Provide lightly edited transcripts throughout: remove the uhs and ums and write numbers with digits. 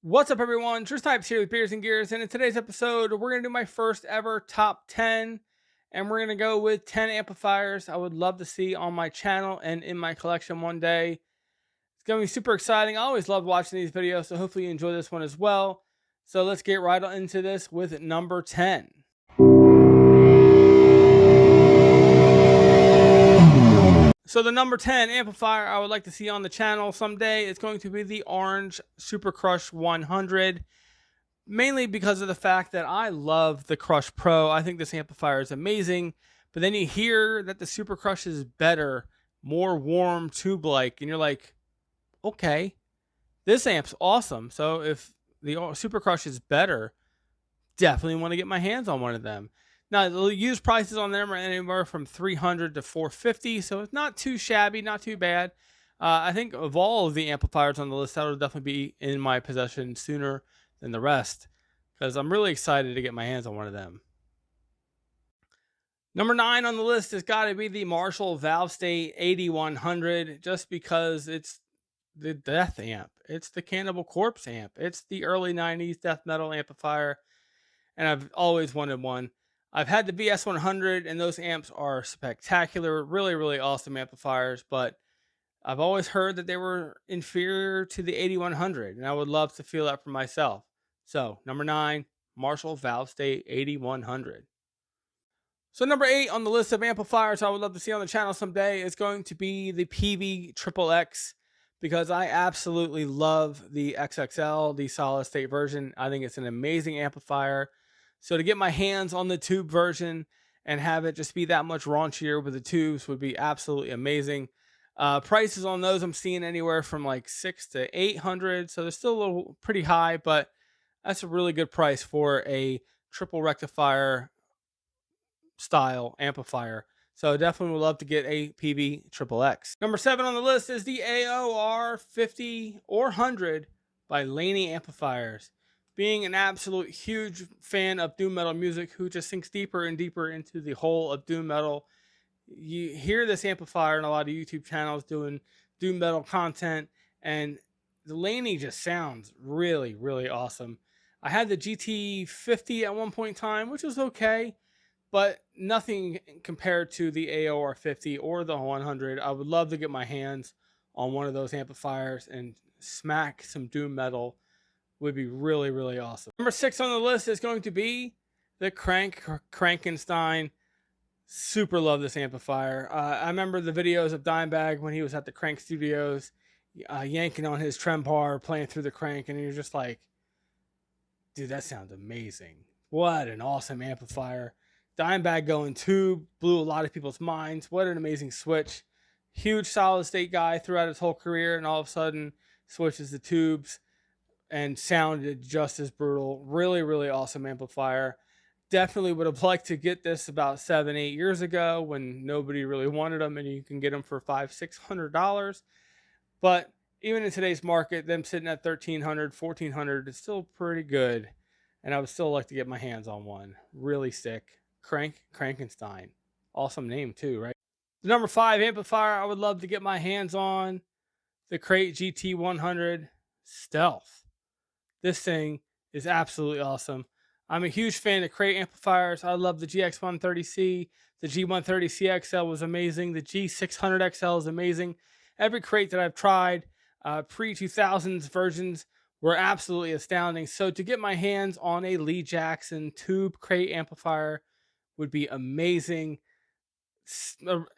What's up, everyone? Tris Types here with Beers and Gears, and in today's episode, we're gonna do my first ever top 10, and we're gonna go with 10 amplifiers I would love to see on my channel and in my collection one day. It's gonna be super exciting. I always love watching these videos, so hopefully you enjoy this one as well. So let's get right into this with number 10. So the number 10 amplifier I would like to see on the channel someday is going to be the Orange Super Crush 100. Mainly because of the fact that I love the Crush Pro. I think this amplifier is amazing. But then you hear that the Super Crush is better, more warm, tube like, and you're like, okay, this amp's awesome. So if the Super Crush is better, definitely want to get my hands on one of them. Now, the used prices on them are anywhere from 300 to 450, so it's not too shabby, not too bad. I think of all of the amplifiers on the list, that will definitely be in my possession sooner than the rest because I'm really excited to get my hands on one of them. Number 9 on the list has got to be the Marshall Valve State 8100, just because it's the death amp. It's the Cannibal Corpse amp. It's the early 90s death metal amplifier, and I've always wanted one. I've had the VS100, and those amps are spectacular, really, really awesome amplifiers, but I've always heard that they were inferior to the 8100, and I would love to feel that for myself. So, number 9, Marshall Valve State 8100. So, number 8 on the list of amplifiers I would love to see on the channel someday is going to be the PV Triple X, because I absolutely love the XXL, the solid state version. I think it's an amazing amplifier. So, to get my hands on the tube version and have it just be that much raunchier with the tubes would be absolutely amazing. Prices on those I'm seeing anywhere from like 6 to 800, so they're still a little pretty high, but that's a really good price for a triple rectifier style amplifier. So definitely would love to get a PV Triple X. Number 7 on the list is the AOR 50 or 100 by Laney Amplifiers. Being an absolute huge fan of doom metal music who just sinks deeper and deeper into the whole of doom metal, you hear this amplifier in a lot of YouTube channels doing doom metal content, and the Laney just sounds really, really awesome. I had the GT50 at one point in time, which was okay, but nothing compared to the AOR 50 or the 100. I would love to get my hands on one of those amplifiers and smack some doom metal. Would be really, really awesome. Number 6 on the list is going to be the Krankenstein. Super love this amplifier. I remember the videos of Dimebag when he was at the Crank Studios, yanking on his Trempar, playing through the crank, and you're just like, dude, that sounds amazing. What an awesome amplifier. Dimebag going tube blew a lot of people's minds. What an amazing switch. Huge solid state guy throughout his whole career, and all of a sudden switches to tubes and sounded just as brutal. Really, really awesome amplifier. Definitely would have liked to get this about 7, 8 years ago when nobody really wanted them, and you can get them for $500, $600. But even in today's market, them sitting at 1,300, 1,400 is still pretty good. And I would still like to get my hands on one. Really sick. Krankenstein. Awesome name too, right? The number 5 amplifier I would love to get my hands on, the Crate GT100 Stealth. This thing is absolutely awesome. I'm a huge fan of Crate amplifiers. I love the GX130C. The G130CXL was amazing. The G600XL is amazing. Every Crate that I've tried, pre-2000s versions, were absolutely astounding. So to get my hands on a Lee Jackson tube Crate amplifier would be amazing.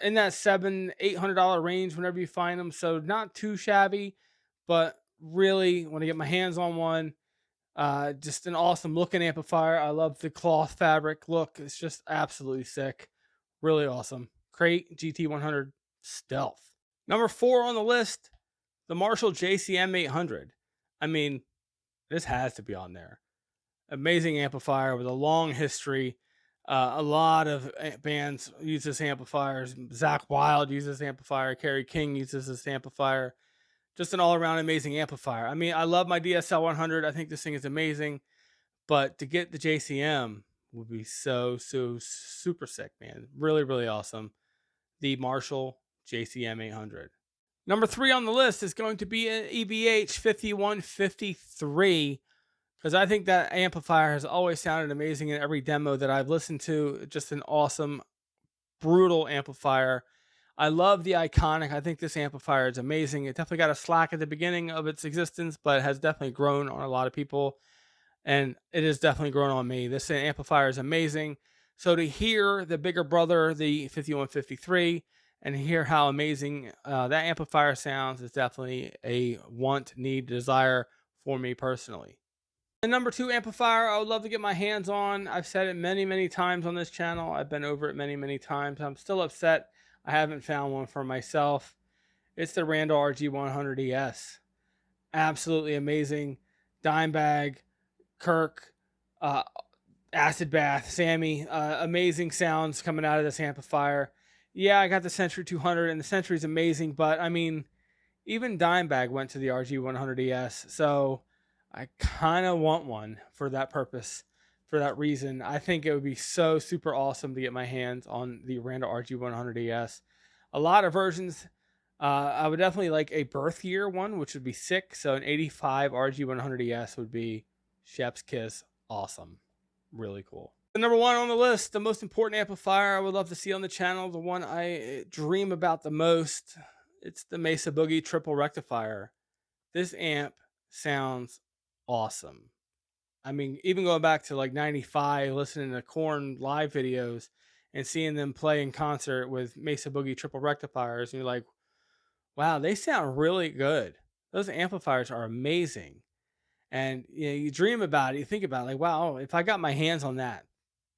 In that $700-800 range whenever you find them. So not too shabby, but really want to get my hands on one. Just an awesome looking amplifier. I love the cloth fabric look. It's just absolutely sick. Really awesome. Crate GT100 Stealth. Number 4 on the list, the Marshall JCM 800. I mean, this has to be on there. Amazing amplifier with a long history. A lot of bands use this amplifier. Zakk Wylde uses this amplifier. Kerry King uses this amplifier. Just an all-around amazing amplifier. I mean, I love my DSL 100. I think this thing is amazing. But to get the JCM would be so super sick, man. Really, really awesome. The Marshall JCM 800. Number 3 on the list is going to be an EVH 5153, because I think that amplifier has always sounded amazing in every demo that I've listened to. Just an awesome, brutal amplifier. I love the Iconic. I think this amplifier is amazing. It definitely got a slack at the beginning of its existence, but has definitely grown on a lot of people, and it has definitely grown on me. This amplifier is amazing. So to hear the bigger brother, the 5153, and hear how amazing that amplifier sounds is definitely a want, need, desire for me personally. The number 2 amplifier I would love to get my hands on. I've said it many, many times on this channel. I've been over it many, many times. I'm still upset I haven't found one for myself. It's the Randall RG100ES. Absolutely amazing. Dimebag, Kirk, Acid Bath, Sammy, amazing sounds coming out of this amplifier. Yeah, I got the Century 200, and the Century is amazing, but I mean, even Dimebag went to the RG100ES, so I kind of want one for that purpose, for that reason. I think it would be so super awesome to get my hands on the Randall RG100ES. A lot of versions. I would definitely like a birth year one, which would be sick. So an 85 RG100ES would be chef's kiss. Awesome. Really cool. The number 1 on the list, the most important amplifier I would love to see on the channel, the one I dream about the most, it's the Mesa Boogie Triple Rectifier. This amp sounds awesome. I mean, even going back to like 95, listening to Korn live videos and seeing them play in concert with Mesa Boogie Triple Rectifiers, and you're like, wow, they sound really good. Those amplifiers are amazing. And you dream about it, you think about it, like, wow, if I got my hands on that,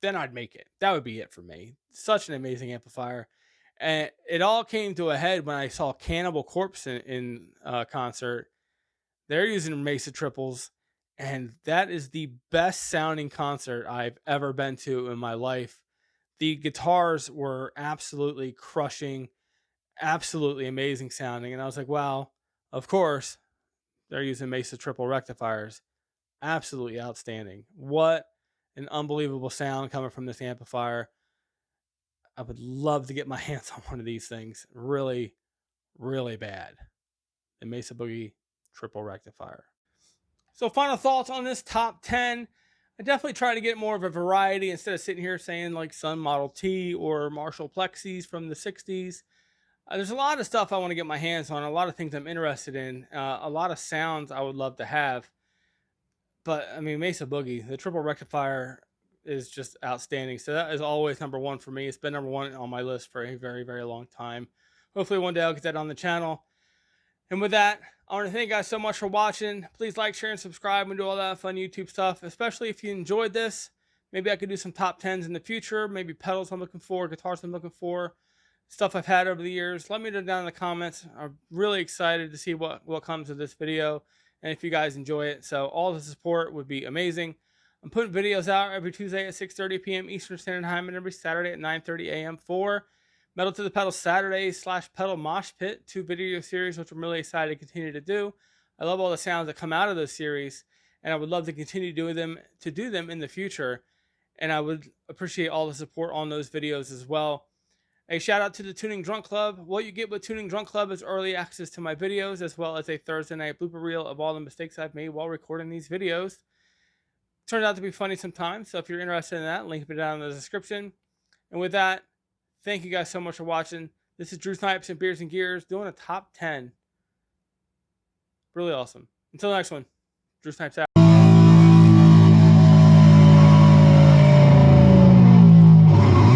then I'd make it. That would be it for me. Such an amazing amplifier. And it all came to a head when I saw Cannibal Corpse in concert. They're using Mesa triples, and that is the best sounding concert I've ever been to in my life. The guitars were absolutely crushing, absolutely amazing sounding, and I was like, wow, of course they're using Mesa triple rectifiers. Absolutely outstanding. What an unbelievable sound coming from this amplifier. I would love to get my hands on one of these things. Really, really bad. The Mesa Boogie triple rectifier. So final thoughts on this top 10. I definitely try to get more of a variety instead of sitting here saying like Sun Model T or Marshall Plexis from the 60s. There's a lot of stuff I want to get my hands on, a lot of things I'm interested in, a lot of sounds I would love to have. But I mean, Mesa Boogie, the triple rectifier is just outstanding. So that is always number 1 for me. It's been number 1 on my list for a very, very long time. Hopefully one day I'll get that on the channel. And with that, I want to thank you guys so much for watching. Please like, share, and subscribe and do all that fun YouTube stuff, especially if you enjoyed this. Maybe I could do some top 10s in the future, maybe pedals I'm looking for, guitars I'm looking for, stuff I've had over the years. Let me know down in the comments. I'm really excited to see what comes of this video and if you guys enjoy it. So all the support would be amazing. I'm putting videos out every Tuesday at 6:30 p.m. Eastern Standard Time and every Saturday at 9:30 a.m. for Metal to the Pedal Saturdays / Pedal Mosh Pit, 2 video series, which I'm really excited to continue to do. I love all the sounds that come out of those series, and I would love to continue doing them in the future. And I would appreciate all the support on those videos as well. A shout out to the Tuning Drunk Club. What you get with Tuning Drunk Club is early access to my videos, as well as a Thursday night blooper reel of all the mistakes I've made while recording these videos. Turns out to be funny sometimes, so if you're interested in that, link it down in the description. And with that, thank you guys so much for watching. This is Drew Snipes and Beers and Gears doing a top 10. Really awesome. Until the next one, Drew Snipes out.